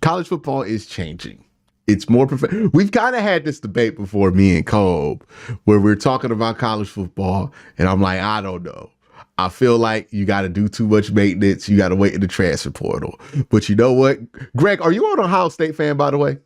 College football is changing. It's more We've kind of had this debate before, me and Cole, where we're talking about college football, and I'm like, I don't know. I feel like you got to do too much maintenance. You got to wait in the transfer portal. But you know what? Greg, are you an Ohio State fan, by the way?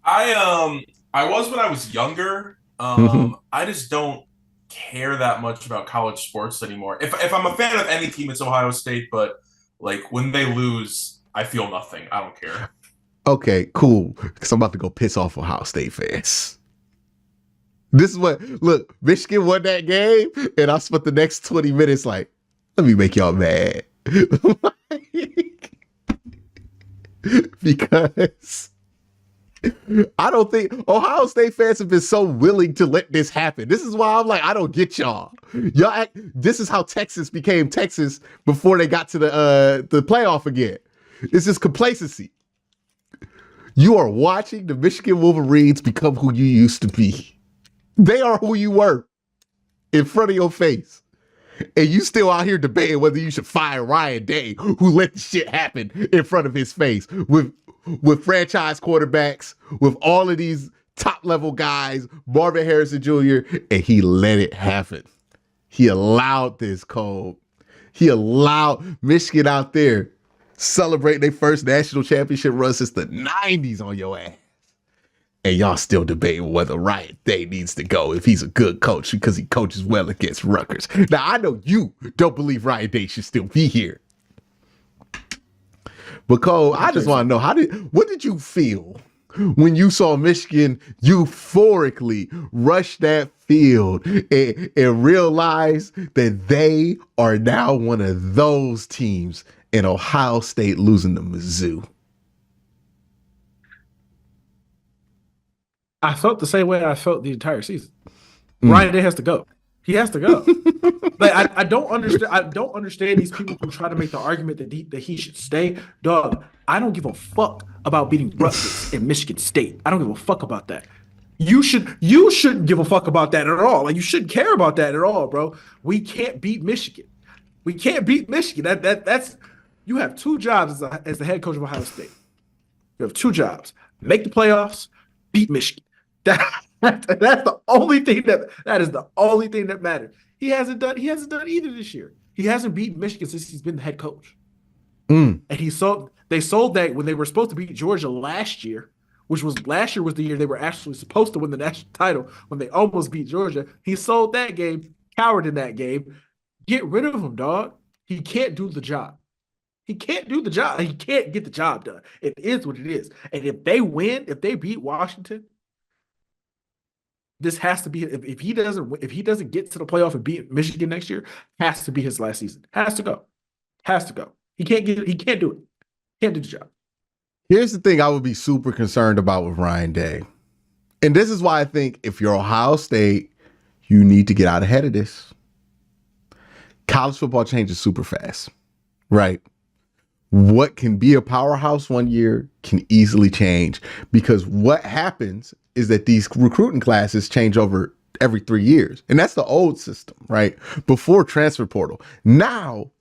I was when I was younger. I just don't care that much about college sports anymore. If I'm a fan of any team, it's Ohio State, but like when they lose, I feel nothing. I don't care. Okay, cool. Because I'm about to go piss off Ohio State fans. This is what, look, Michigan won that game, and I spent the next 20 minutes like, let me make y'all mad. Because I don't think Ohio State fans have been so willing to let this happen. This is why I'm like, I don't get y'all. This is how Texas became Texas before they got to the playoff again. It's just complacency. You are watching the Michigan Wolverines become who you used to be. They are who you were in front of your face. And you still out here debating whether you should fire Ryan Day, who let the shit happen in front of his face with franchise quarterbacks, with all of these top level guys, Marvin Harrison Jr., and he let it happen. He allowed this, Cole. He allowed Michigan out there celebrating their first national championship run since the 90s on your ass. And y'all still debating whether Ryan Day needs to go if he's a good coach because he coaches well against Rutgers. Now, I know you don't believe Ryan Day should still be here. But Cole, I just want to know, what did you feel when you saw Michigan euphorically rush that field and realize that they are now one of those teams and Ohio State losing to Mizzou? I felt the same way I felt the entire season. Ryan Day has to go. He has to go. Like I don't understand. I don't understand these people who try to make the argument that he should stay. Dog, I don't give a fuck about beating Rutgers in Michigan State. I don't give a fuck about that. You shouldn't give a fuck about that at all. Like you shouldn't care about that at all, bro. We can't beat Michigan. We can't beat Michigan. That's you have two jobs as the head coach of Ohio State. You have two jobs: make the playoffs, beat Michigan. That's the only thing that is the only thing that matters. He hasn't done either this year. He hasn't beaten Michigan since he's been the head coach. And they sold that when they were supposed to beat Georgia last year, which was last year was the year they were actually supposed to win the national title when they almost beat Georgia. He sold that game, cowered in that game. Get rid of him, dog. He can't do the job. He can't do the job. He can't get the job done. It is what it is. And if they win, if they beat Washington, this has to be if he doesn't get to the playoff and beat Michigan next year, has to be his last season. Has to go. Has to go. He can't do it. Can't do the job. Here's the thing I would be super concerned about with Ryan Day. And this is why I think if you're Ohio State, you need to get out ahead of this. College football changes super fast, right? What can be a powerhouse one year can easily change because what happens is that these recruiting classes change over every 3 years. And that's the old system, right? Before transfer portal. Now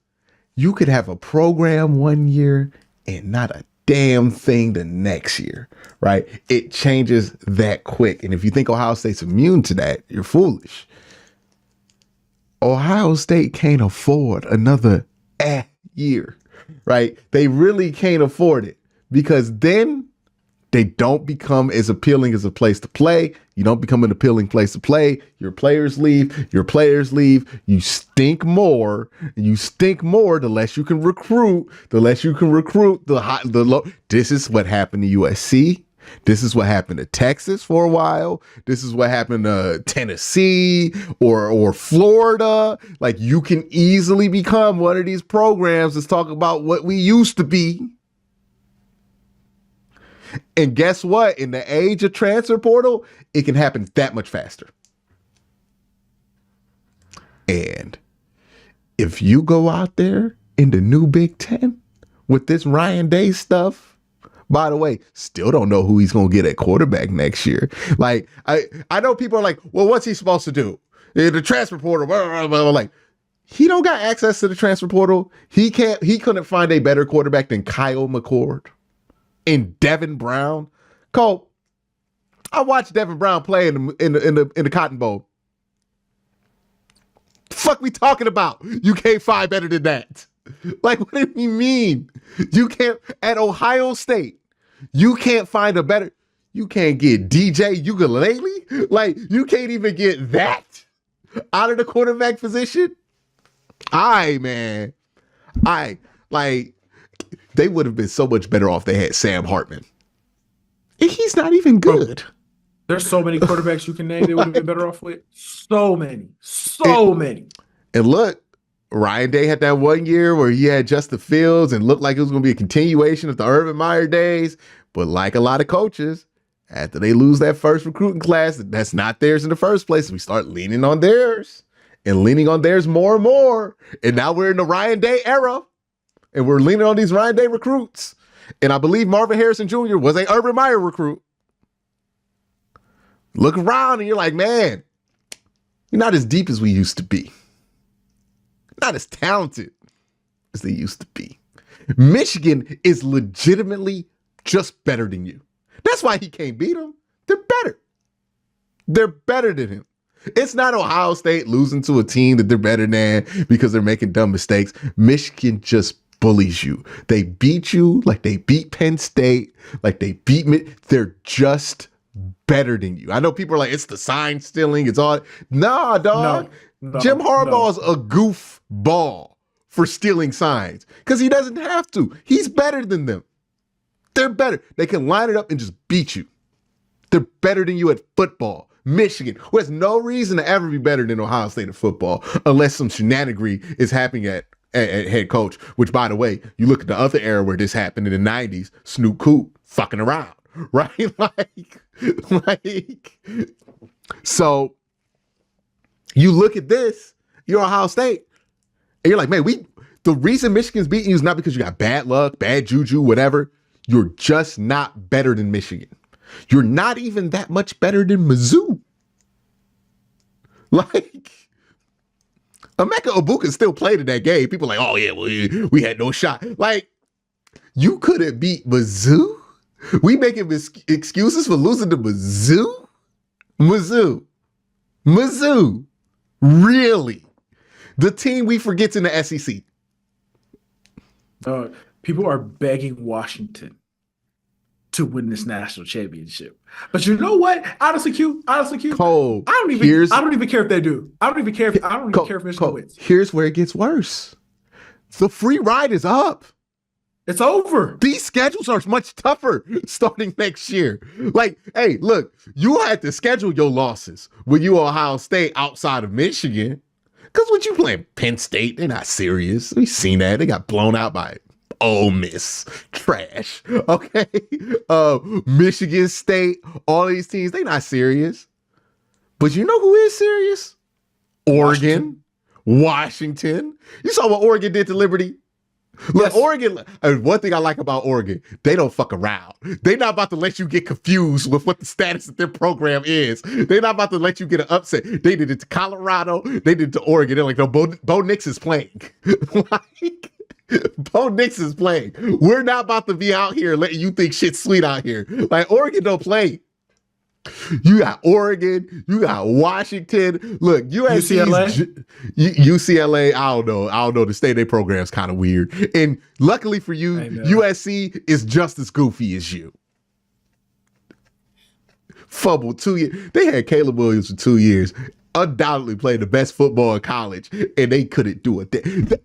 you could have a program one year and not a damn thing the next year, right? It changes that quick. And if you think Ohio State's immune to that, you're foolish. Ohio State can't afford another year, right? They really can't afford it because then they don't become as appealing as a place to play. You don't become an appealing place to play. Your players leave. You stink more. And you stink more the less you can recruit. The less you can recruit, the low. This is what happened to USC. This is what happened to Texas for a while. This is what happened to Tennessee or Florida. Like you can easily become one of these programs that's talking about what we used to be. And guess what? In the age of transfer portal, it can happen that much faster. And if you go out there in the new Big Ten with this Ryan Day stuff, by the way, still don't know who he's going to get at quarterback next year. Like, I know people are like, well, what's he supposed to do? The transfer portal, blah, blah, blah, blah. Like, he don't got access to the transfer portal. He couldn't find a better quarterback than Kyle McCord. and Devin Brown. Cole, I watched Devin Brown play in the Cotton Bowl. The fuck we talking about? You can't find better than that. Like, what do you mean? You can't, at Ohio State, you can't find a better, you can't get DJ Ukulele? Like, you can't even get that out of the quarterback position? Man. They would have been so much better off they had Sam Hartman. And he's not even good. There's so many quarterbacks you can name they would have been better off with. So many. And look, Ryan Day had that 1 year where he had Justin Fields and looked like it was going to be a continuation of the Urban Meyer days. But like a lot of coaches, after they lose that first recruiting class, that's not theirs in the first place. We start leaning on theirs and leaning on theirs more and more. And now we're in the Ryan Day era and we're leaning on these Ryan Day recruits. And I believe Marvin Harrison Jr. was a Urban Meyer recruit. Look around and you're like, man, you're not as deep as we used to be. Not as talented as they used to be. Michigan is legitimately just better than you. That's why he can't beat them. They're better. They're better than him. It's not Ohio State losing to a team that they're better than because they're making dumb mistakes. Michigan just bullies you. They beat you like they beat Penn State, like they beat they're just better than you. I know people are like, it's the sign stealing. It's all. Nah, dog. No, Jim Harbaugh's a goofball for stealing signs because he doesn't have to. He's better than them. They're better. They can line it up and just beat you. They're better than you at football. Michigan, who has no reason to ever be better than Ohio State at football unless some shenanigery is happening at head coach, which, by the way, you look at the other era where this happened in the 90s, Snoop Coop fucking around, right? So you look at this, you're Ohio State, and you're like, man, the reason Michigan's beating you is not because you got bad luck, bad juju, whatever. You're just not better than Michigan. You're not even that much better than Mizzou. Like, Emeka Ibuka still played in that game. People are like, oh yeah, well, we had no shot. Like, you couldn't beat Mizzou? We making excuses for losing to Mizzou? Mizzou. Really? The team we forget's in the SEC. People are begging Washington to win this national championship. But you know what? Honestly, Q. Cole, I don't even care if they do. I don't even care if Michigan wins. Here's where it gets worse. The free ride is up. It's over. These schedules are much tougher starting next year. Like, hey, look, you had to schedule your losses when you Ohio State outside of Michigan. Because when you play Penn State, they're not serious. We've seen that. They got blown out by Ole Miss. Trash. Okay. Michigan State, all these teams, they're not serious. But you know who is serious? Oregon. Washington. You saw what Oregon did to Liberty? Look, yes. Oregon, one thing I like about Oregon, they don't fuck around. They're not about to let you get confused with what the status of their program is. They're not about to let you get an upset. They did it to Colorado. They did it to Oregon. They're like, no, Bo Nix is playing. Like, Bo Nix is playing. We're not about to be out here letting you think shit's sweet out here. Like, Oregon don't play. You got Oregon, you got Washington. Look, UCLA. I don't know. The state of their program is kind of weird. And luckily for you, USC is just as goofy as you. Fumbled 2 years. They had Caleb Williams for 2 years. Undoubtedly played the best football in college, and they couldn't do it.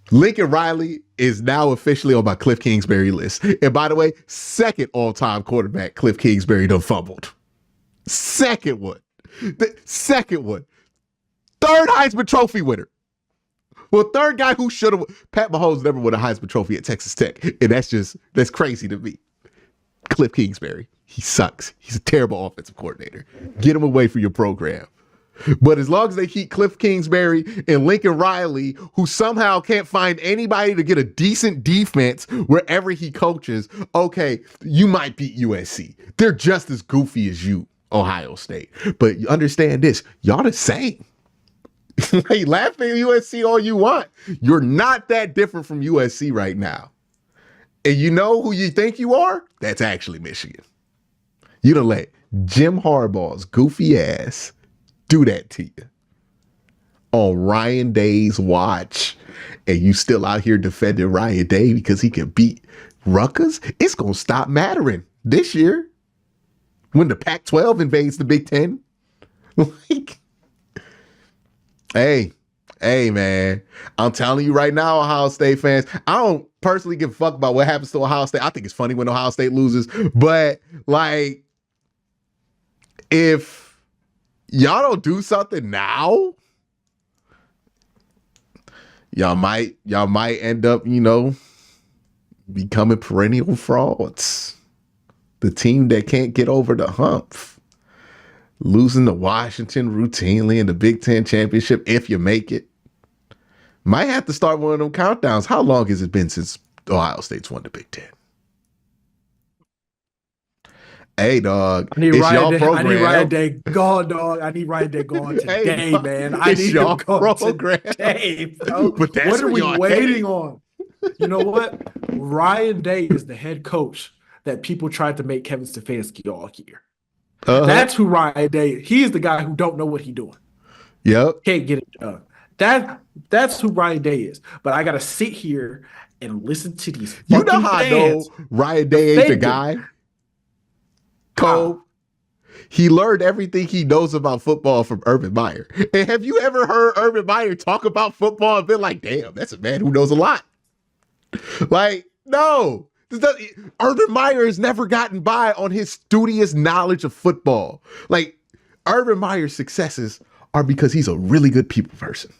Lincoln Riley is now officially on my Cliff Kingsbury list. And by the way, second all-time quarterback Cliff Kingsbury done fumbled. Second one. Third Heisman Trophy winner. Well, third guy who should have. Pat Mahomes never won a Heisman Trophy at Texas Tech. And that's crazy to me. Cliff Kingsbury. He sucks. He's a terrible offensive coordinator. Get him away from your program. But as long as they keep Cliff Kingsbury and Lincoln Riley, who somehow can't find anybody to get a decent defense wherever he coaches, okay, you might beat USC. They're just as goofy as you, Ohio State. But you understand this, y'all the same. Hey, laughing at USC all you want. You're not that different from USC right now. And you know who you think you are? That's actually Michigan. You done let Jim Harbaugh's goofy ass do that to you on Ryan Day's watch, and you still out here defending Ryan Day because he can beat Rutgers? It's going to stop mattering this year when the Pac-12 invades the Big Ten. Like, hey, man, I'm telling you right now, Ohio State fans, I don't personally give a fuck about what happens to Ohio State. I think it's funny when Ohio State loses, but like, if y'all don't do something now, y'all might end up, becoming perennial frauds. The team that can't get over the hump. Losing to Washington routinely in the Big Ten championship, if you make it. Might have to start one of them countdowns. How long has it been since Ohio State's won the Big Ten? Hey, dog. I need Ryan Day gone, dog. I need Ryan Day gone today, man. I it's need y'all him gone program. today, bro. But that's what are we y'all waiting on? You know what? Ryan Day is the head coach that people tried to make Kevin Stefanski all year. That's who Ryan Day is. He is the guy who don't know what he's doing. Yep. Can't get it done. That's who Ryan Day is. But I got to sit here and listen to these fucking You know how fans. I know Ryan Day ain't the guy? Cole, he learned everything he knows about football from Urban Meyer. And have you ever heard Urban Meyer talk about football and been like, damn, that's a man who knows a lot? Like, no. Urban Meyer has never gotten by on his studious knowledge of football. Like, Urban Meyer's successes are because he's a really good people person.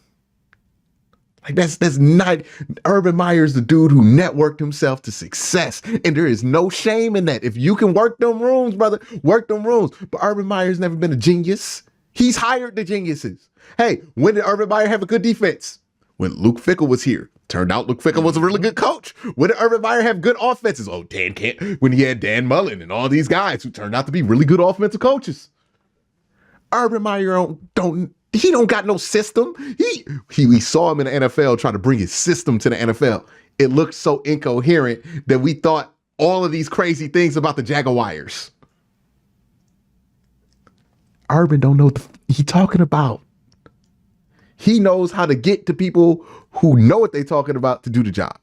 Like, that's not Urban Meyer's the dude who networked himself to success. And there is no shame in that. If you can work them rooms, brother, work them rooms. But Urban Meyer's never been a genius. He's hired the geniuses. Hey, when did Urban Meyer have a good defense? When Luke Fickell was here. Turned out Luke Fickell was a really good coach. When did Urban Meyer have good offenses? Oh, when he had Dan Mullen and all these guys who turned out to be really good offensive coaches. Urban Meyer don't got no system. We saw him in the NFL trying to bring his system to the NFL. It looked so incoherent that we thought all of these crazy things about the Jaguars. Urban don't know what he's talking about. He knows how to get to people who know what they're talking about to do the job.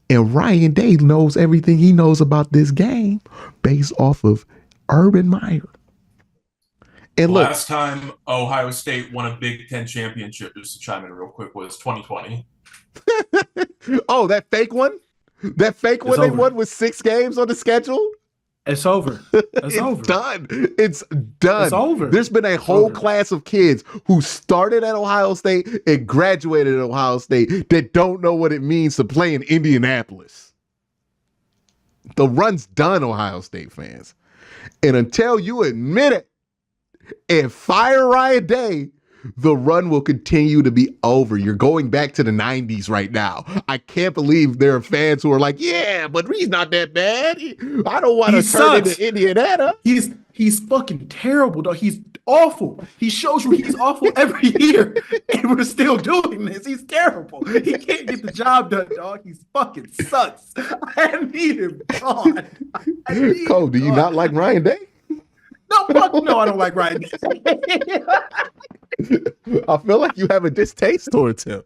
And Ryan Day knows everything he knows about this game based off of Urban Meyer. And look, last time Ohio State won a Big Ten championship, just to chime in real quick, was 2020. Oh, that fake one? That fake one they won with 6 games on the schedule? It's over. It's over. Done. It's done. It's over. There's been a whole class of kids who started at Ohio State and graduated at Ohio State that don't know what it means to play in Indianapolis. The run's done, Ohio State fans. And until you admit it and fire Ryan Day, the run will continue to be over. You're going back to the 90s right now. I can't believe there are fans who are like, yeah, but he's not that bad. I don't want to turn into Indiana. He's fucking terrible, though. He's awful. He shows you he's awful every year, and we're still doing this. He's terrible. He can't get the job done, dog. He's fucking sucks. I need him gone. Cole, do you not like Ryan Day? No, fuck no, I don't like Ryan Day. I feel like you have a distaste towards him.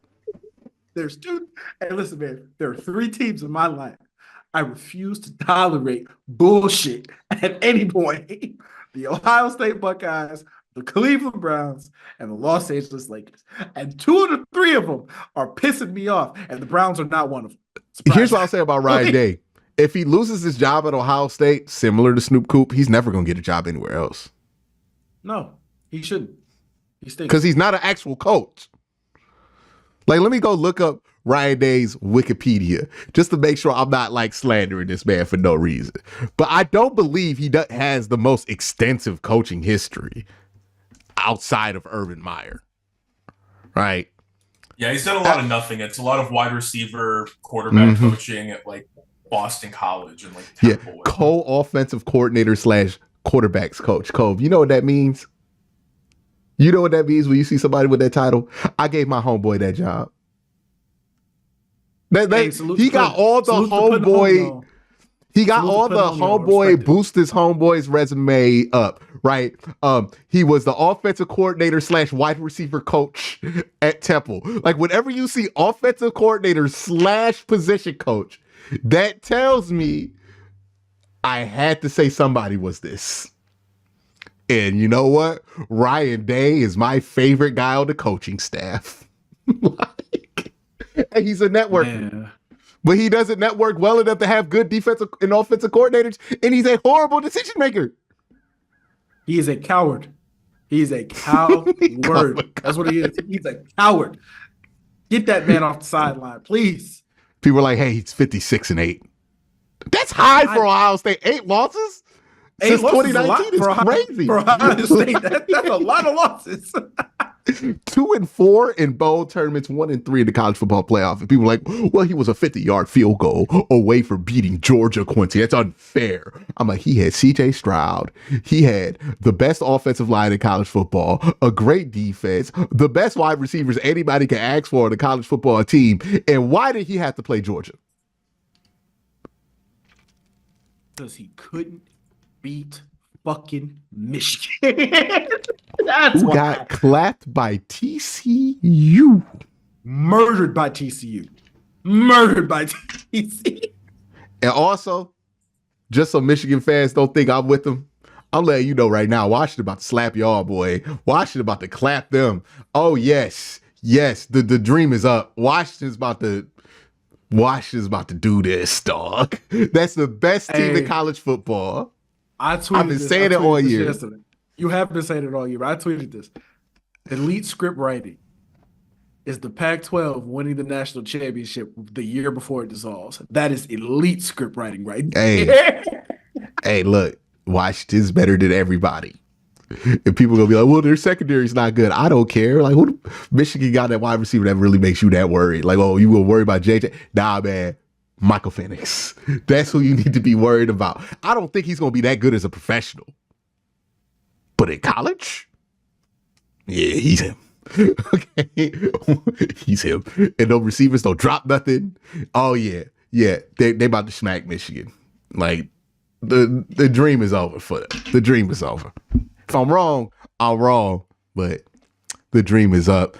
There's two. Hey, listen, man. There are 3 teams in my life I refuse to tolerate bullshit at any point. The Ohio State Buckeyes, the Cleveland Browns, and the Los Angeles Lakers. And 2 of the 3 of them are pissing me off, and the Browns are not one of them. Surprise. Here's what I'll say about Ryan Day. If he loses his job at Ohio State, similar to Snoop Coop, he's never going to get a job anywhere else. No, he shouldn't. Because he's not an actual coach. Like, let me go look up Ryan Day's Wikipedia just to make sure I'm not like slandering this man for no reason. But I don't believe he has the most extensive coaching history outside of Urban Meyer. Right? Yeah, he's done a lot of nothing. It's a lot of wide receiver, quarterback coaching at like Boston College and like Temple. Co-offensive coordinator / quarterbacks coach. Cove, you know what that means? You know what that means when you see somebody with that title? I gave my homeboy that job. Hey, salute He to got put- all the salute to putting homeboy. on. He got Salute to all putting the on, y'all. homeboy Respect it. boost his homeboy's resume up, right? He was the offensive coordinator / wide receiver coach at Temple. Like whenever you see offensive coordinator / position coach, that tells me I had to say somebody was this. And you know what? Ryan Day is my favorite guy on the coaching staff. And he's a networker. Yeah. But he doesn't network well enough to have good defensive and offensive coordinators, and he's a horrible decision maker. He is a coward. He is a coward. That's what he is. He's a coward. Get that man off the sideline, please. People are like, hey, he's 56-8. That's high for Ohio State. 8 losses? Since 2019 is crazy. For Ohio State, that's a lot of losses. 2-4 in bowl tournaments, 1-3 in the college football playoff. And people are like, well, he was a 50-yard field goal away from beating Georgia, Quincy. That's unfair. I'm like, he had C.J. Stroud. He had the best offensive line in college football, a great defense, the best wide receivers anybody can ask for on a college football team. And why did he have to play Georgia? Because he couldn't beat fucking Michigan. That's Who why. got clapped by TCU. Murdered by TCU. Murdered by TCU. And also, just so Michigan fans don't think I'm with them, I'm letting you know right now, Washington about to slap y'all, boy. Washington about to clap them. Oh, yes. Yes, the dream is up. Washington's about to do this, dog. That's the best team in college football. I've been saying it all year. Yesterday. You have been saying it all year, but I tweeted this. Elite script writing is the Pac-12 winning the national championship the year before it dissolves. That is elite script writing right there. Hey, look, Washington's better than everybody. And people are going to be like, well, their secondary's not good. I don't care. Like, who Michigan got that wide receiver that really makes you that worried? Like, oh, you will worry about JJ? Nah, man. Michael Penix. That's who you need to be worried about. I don't think he's going to be that good as a professional. But in college? Yeah, he's him. Okay. He's him. And those receivers don't drop nothing. Oh, yeah. Yeah. They about to smack Michigan. Like, the dream is over for them. The dream is over. If I'm wrong, I'm wrong. But the dream is up.